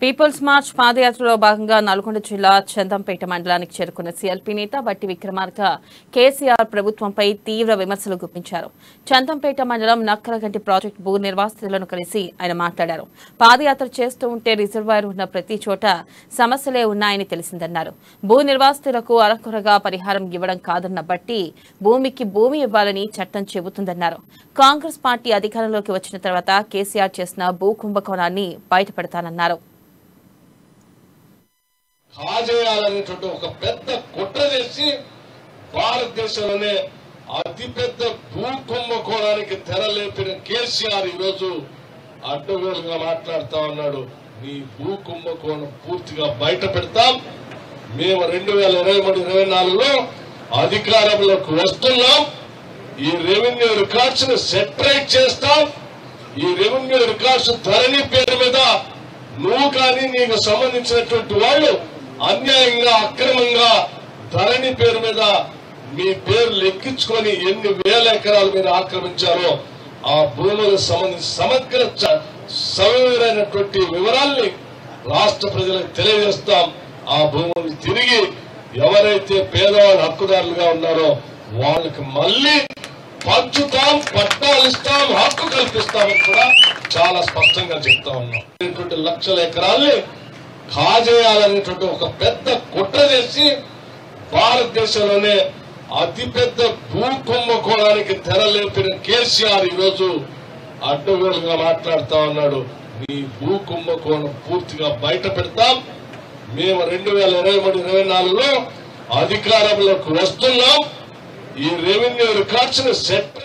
Peoples March పాదయాత్రలో భాగంగా నల్గొండ జిల్లా చందంపేట మండలానికి చేరుకున్న సీఎల్పీ నేత బట్టి విక్రమార్క కేసీఆర్ ప్రభుత్వంపై తీవ్ర విమర్శలు గుప్పించారు. చందంపేట మండలం నక్కలగంటి ప్రాజెక్టు భూ నిర్వాసితులను కలిసి ఆయన మాట్లాడారు. పాదయాత్ర చేస్తూ ఉంటే రిజర్వాయర్ ఉన్న ప్రతి చోట సమస్యలే ఉన్నాయని తెలిసిందన్నారు. భూ నిర్వాసితులకు అరకొరగా పరిహారం ఇవ్వడం కాదన్న బట్టి భూమికి భూమి ఇవ్వాలని చట్టం చెబుతుందన్నారు. కాంగ్రెస్ పార్టీ అధికారంలోకి వచ్చిన తర్వాత కేసీఆర్ చేసిన భూ కుంభకోణాన్ని బయటపెడతానన్నారు. కాజేయాలనేటువంటి ఒక పెద్ద కుట్ర చేసి భారతదేశంలోనే అతిపెద్ద భూ కుంభకోణానికి తెరలేపిన కేసీఆర్ ఈరోజు అడ్డగోలుగా మాట్లాడుతా ఉన్నాడు. ఈ భూ కుంభకోణం పూర్తిగా బయట పెడతాం. మేము 2023-24లో అధికారంలోకి వస్తున్నాం. ఈ రెవెన్యూ రికార్డ్స్ ని సెపరేట్ చేస్తాం. ఈ రెవెన్యూ రికార్డ్స్ ధరణి పేరు మీద నువ్వు కానీ నీకు సంబంధించినటువంటి వాళ్ళు అన్యాయంగా అక్రమంగా ధరణి పేరు మీద మీ పేరు లెక్కించుకొని ఎన్ని వేల ఎకరాలు మీరు ఆక్రమించారో ఆ భూములకు సంబంధించి సమగ్ర సవివరైనటువంటి వివరాల్ని రాష్ట్ర ప్రజలకు తెలియజేస్తాం. ఆ భూములు తిరిగి ఎవరైతే పేదవాళ్ళు హక్కుదారులుగా ఉన్నారో వాళ్ళకి మళ్ళీ పంచుతాం, పట్టాలు ఇస్తాం, హక్కు కల్పిస్తామని కూడా చాలా స్పష్టంగా చెప్తా ఉన్నాం. లక్షల ఎకరాల్ని కాజేయాలనేటువంటి ఒక పెద్ద కుట్ర చేసి భారతదేశంలోనే అతిపెద్ద భూ కుంభకోణానికి తెరలేపిన కేసీఆర్ ఈరోజు అడ్డగోలుగా మాట్లాడుతా ఉన్నాడు. ఈ భూ కుంభకోణం పూర్తిగా బయట పెడతాం. మేము 2023-24లో అధికారంలోకి వస్తున్నాం. ఈ రెవెన్యూ రికార్డ్స్ ని సెట్